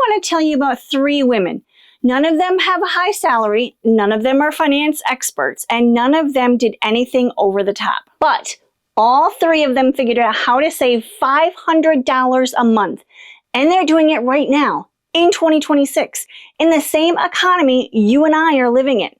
want to tell you about 3 women. None of them have a high salary, none of them are finance experts, and none of them did anything over the top. But all 3 of them figured out how to save $500 a month, and they're doing it right now, in 2026, in the same economy you and I are living in.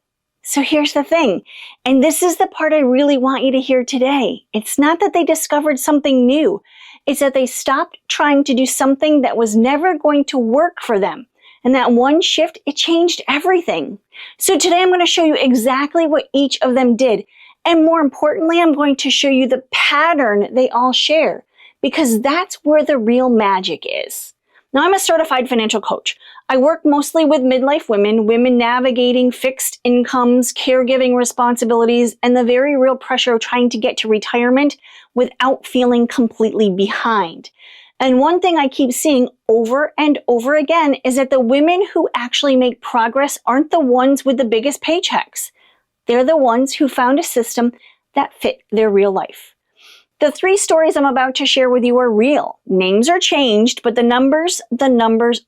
So here's the thing, and this is the part I really want you to hear today. It's not that they discovered something new. It's that they stopped trying to do something that was never going to work for them. And that one shift, it changed everything. So today I'm going to show you exactly what each of them did. And more importantly, I'm going to show you the pattern they all share, because that's where the real magic is. Now, I'm a certified financial coach. I work mostly with midlife women navigating fixed incomes, caregiving responsibilities, and the very real pressure of trying to get to retirement without feeling completely behind. And one thing I keep seeing over and over again is that the women who actually make progress aren't the ones with the biggest paychecks. They're the ones who found a system that fit their real life. The 3 stories I'm about to share with you are real. Names are changed, but the numbers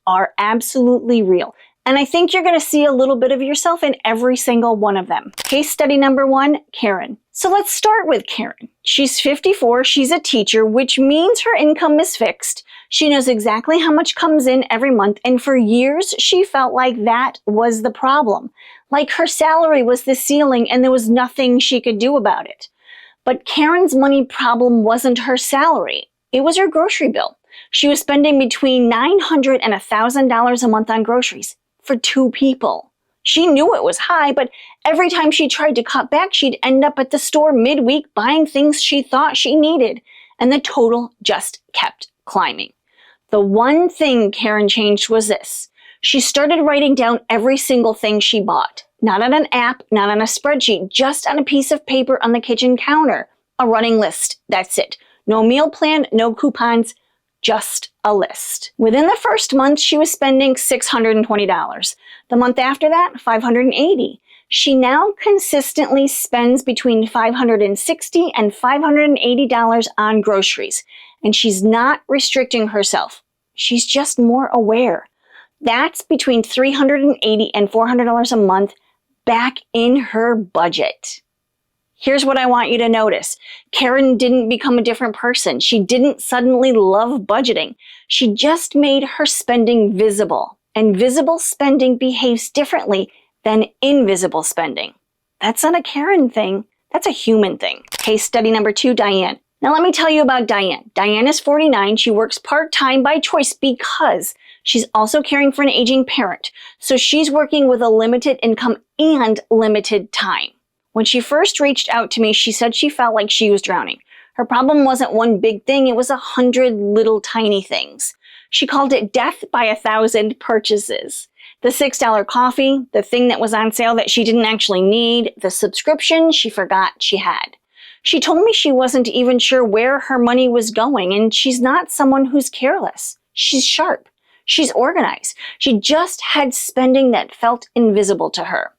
are absolutely real. And I think you're going to see a little bit of yourself in every single one of them. Case study number 1, Karen. So let's start with Karen. She's 54, she's a teacher, which means her income is fixed. She knows exactly how much comes in every month, and for years she felt like that was the problem. Like her salary was the ceiling and there was nothing she could do about it. But Karen's money problem wasn't her salary. It was her grocery bill. She was spending between $900 and $1,000 a month on groceries for 2 people. She knew it was high, but every time she tried to cut back, she'd end up at the store midweek buying things she thought she needed, and the total just kept climbing. The one thing Karen changed was this. She started writing down every single thing she bought. Not on an app, not on a spreadsheet, just on a piece of paper on the kitchen counter. A running list, that's it. No meal plan, no coupons, just a list. Within the first month, she was spending $620. The month after that, $580. She now consistently spends between $560 and $580 on groceries. And she's not restricting herself. She's just more aware. That's between $380 and $400 a month back in her budget. Here's what I want you to notice. Karen didn't become a different person. She didn't suddenly love budgeting. She just made her spending visible. And visible spending behaves differently than invisible spending. That's not a Karen thing. That's a human thing. Case study number 2, Diane. Now let me tell you about Diane. Diane is 49. She works part-time by choice because she's also caring for an aging parent. So she's working with a limited income and limited time. When she first reached out to me, she said she felt like she was drowning. Her problem wasn't one big thing, it was 100 little tiny things. She called it death by 1,000 purchases. The $6 coffee, the thing that was on sale that she didn't actually need, the subscription she forgot she had. She told me she wasn't even sure where her money was going, and she's not someone who's careless. She's sharp. She's organized. She just had spending that felt invisible to her.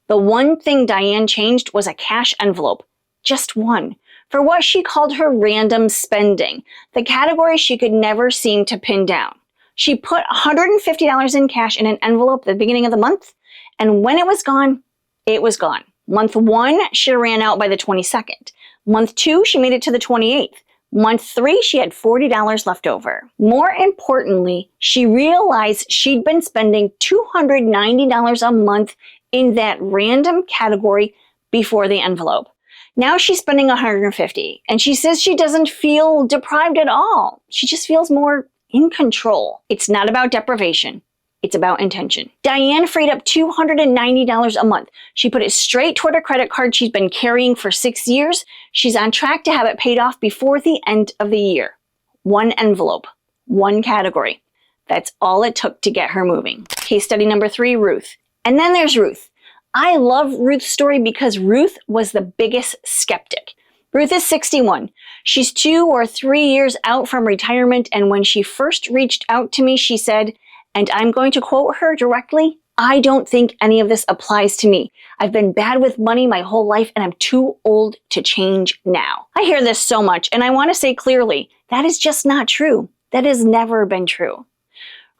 The one thing Diane changed was a cash envelope. Just one. For what she called her random spending, the category she could never seem to pin down. She put $150 in cash in an envelope at the beginning of the month, and when it was gone, it was gone. Month 1, she ran out by the 22nd. Month 2, she made it to the 28th. Month 3, she had $40 left over. More importantly, she realized she'd been spending $290 a month in that random category before the envelope. Now she's spending $150, and she says she doesn't feel deprived at all. She just feels more in control. It's not about deprivation. It's about intention. Diane freed up $290 a month. She put it straight toward a credit card she's been carrying for 6 years. She's on track to have it paid off before the end of the year. One envelope, one category. That's all it took to get her moving. Case study number 3, Ruth. And then there's Ruth. I love Ruth's story because Ruth was the biggest skeptic. Ruth is 61. She's 2 or 3 years out from retirement, and when she first reached out to me, she said, and I'm going to quote her directly, "I don't think any of this applies to me. I've been bad with money my whole life, and I'm too old to change now." I hear this so much, and I want to say clearly, that is just not true. That has never been true.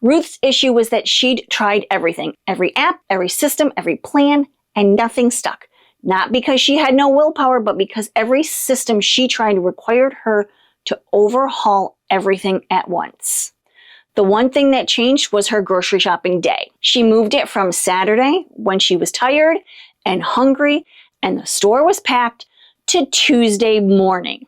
Ruth's issue was that she'd tried everything, every app, every system, every plan, and nothing stuck. Not because she had no willpower, but because every system she tried required her to overhaul everything at once. The one thing that changed was her grocery shopping day. She moved it from Saturday, when she was tired and hungry and the store was packed, to Tuesday morning.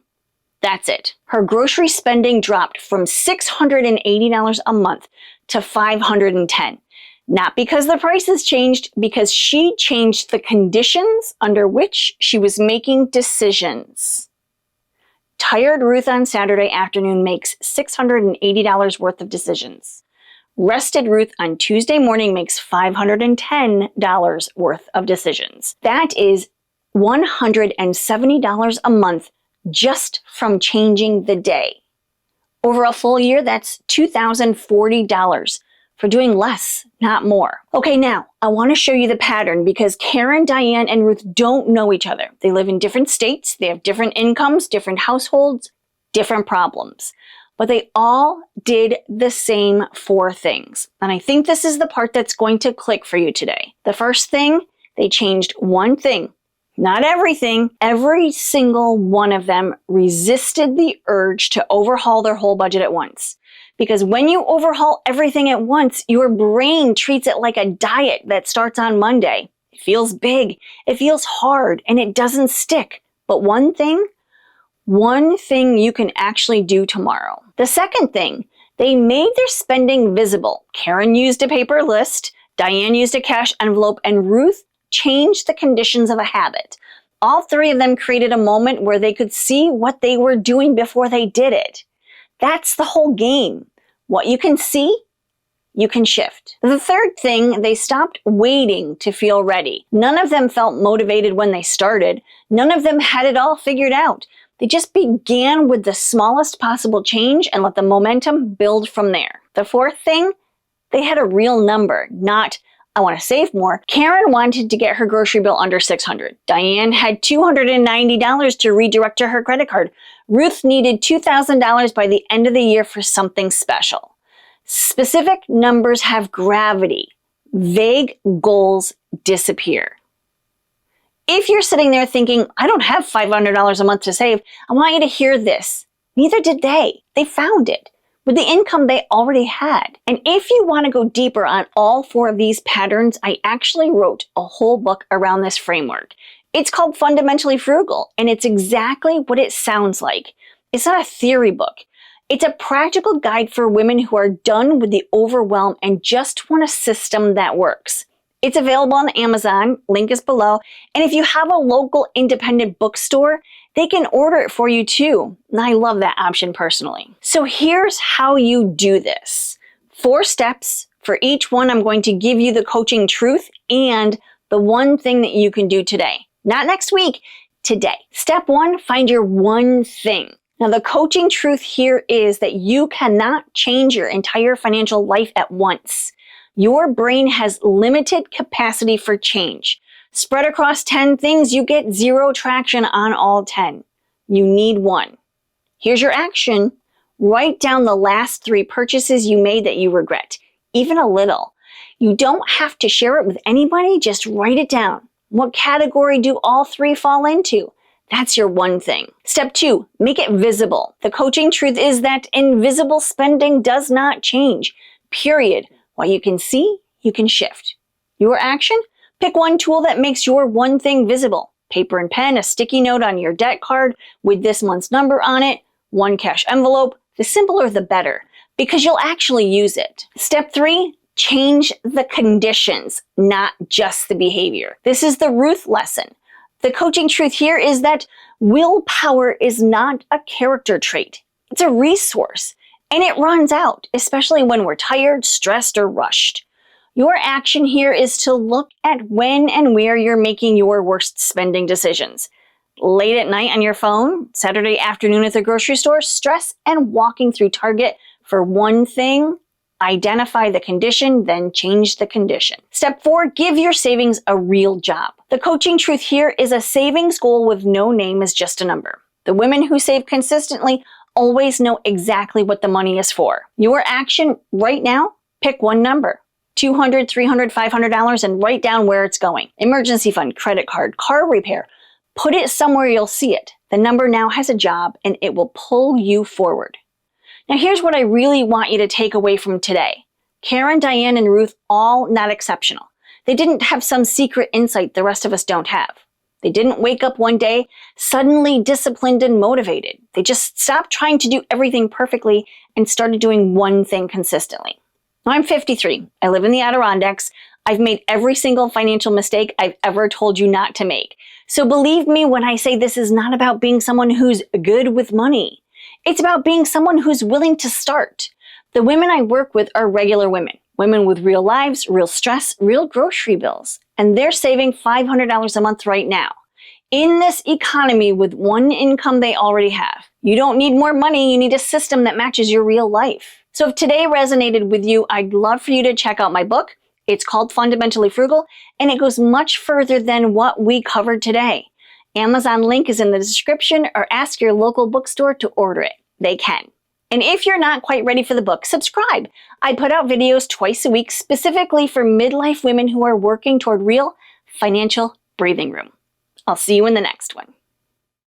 That's it. Her grocery spending dropped from $680 a month to $510. Not because the prices changed, because she changed the conditions under which she was making decisions. Tired Ruth on Saturday afternoon makes $680 worth of decisions. Rested Ruth on Tuesday morning makes $510 worth of decisions. That is $170 a month just from changing the day. Over a full year, that's $2,040 for doing less, not more. Okay, now I want to show you the pattern because Karen, Diane, and Ruth don't know each other. They live in different states, they have different incomes, different households, different problems. But they all did the same 4 things. And I think this is the part that's going to click for you today. The first thing, they changed one thing. Not everything. Every single one of them resisted the urge to overhaul their whole budget at once. Because when you overhaul everything at once, your brain treats it like a diet that starts on Monday. It feels big, it feels hard, and it doesn't stick. But one thing you can actually do tomorrow. The second thing, they made their spending visible. Karen used a paper list, Diane used a cash envelope, and Ruth changed the conditions of a habit. All 3 of them created a moment where they could see what they were doing before they did it. That's the whole game. What you can see, you can shift. The third thing, they stopped waiting to feel ready. None of them felt motivated when they started. None of them had it all figured out. They just began with the smallest possible change and let the momentum build from there. The fourth thing, they had a real number, not I want to save more. Karen wanted to get her grocery bill under $600. Diane had $290 to redirect to her credit card. Ruth needed $2,000 by the end of the year for something special. Specific numbers have gravity. Vague goals disappear. If you're sitting there thinking, I don't have $500 a month to save, I want you to hear this. Neither did they. They found it with the income they already had. And if you want to go deeper on all 4 of these patterns, I actually wrote a whole book around this framework. It's called Fundamentally Frugal, and it's exactly what it sounds like. It's not a theory book. It's a practical guide for women who are done with the overwhelm and just want a system that works. It's available on Amazon, link is below, and if you have a local independent bookstore, they can order it for you too. And I love that option personally. So here's how you do this. 4 steps. For each one, I'm going to give you the coaching truth and the one thing that you can do today. Not next week, today. Step 1, find your one thing. Now the coaching truth here is that you cannot change your entire financial life at once. Your brain has limited capacity for change. Spread across 10 things, you get 0 traction on all 10. You need 1. Here's your action. Write down the last 3 purchases you made that you regret, even a little. You don't have to share it with anybody, just write it down. What category do all 3 fall into? That's your one thing. Step 2, make it visible. The coaching truth is that invisible spending does not change, period. What you can see, you can shift. Your action? Pick one tool that makes your one thing visible. Paper and pen, a sticky note on your debt card with this month's number on it, 1 cash envelope. The simpler the better, because you'll actually use it. Step 3, change the conditions, not just the behavior. This is the Ruth lesson. The coaching truth here is that willpower is not a character trait. It's a resource, and it runs out, especially when we're tired, stressed, or rushed. Your action here is to look at when and where you're making your worst spending decisions. Late at night on your phone, Saturday afternoon at the grocery store, stress and walking through Target for one thing. Identify the condition, then change the condition. Step 4, give your savings a real job. The coaching truth here is a savings goal with no name is just a number. The women who save consistently always know exactly what the money is for. Your action right now, Pick one number, $200, $300, $500, and write down where it's going. Emergency fund, credit card, car repair. Put it somewhere you'll see it. The number now has a job and it will pull you forward. Now here's what I really want you to take away from today. Karen, Diane, and Ruth, all not exceptional. They didn't have some secret insight the rest of us don't have. They didn't wake up one day suddenly disciplined and motivated. They just stopped trying to do everything perfectly and started doing one thing consistently. Now, I'm 53. I live in the Adirondacks. I've made every single financial mistake I've ever told you not to make. So believe me when I say this is not about being someone who's good with money. It's about being someone who's willing to start. The women I work with are regular women. Women with real lives, real stress, real grocery bills. And they're saving $500 a month right now. In this economy with one income they already have. You don't need more money, you need a system that matches your real life. So if today resonated with you, I'd love for you to check out my book. It's called Fundamentally Frugal, and it goes much further than what we covered today. Amazon link is in the description, or ask your local bookstore to order it. They can. And if you're not quite ready for the book, subscribe. I put out videos twice a week specifically for midlife women who are working toward real financial breathing room. I'll see you in the next one.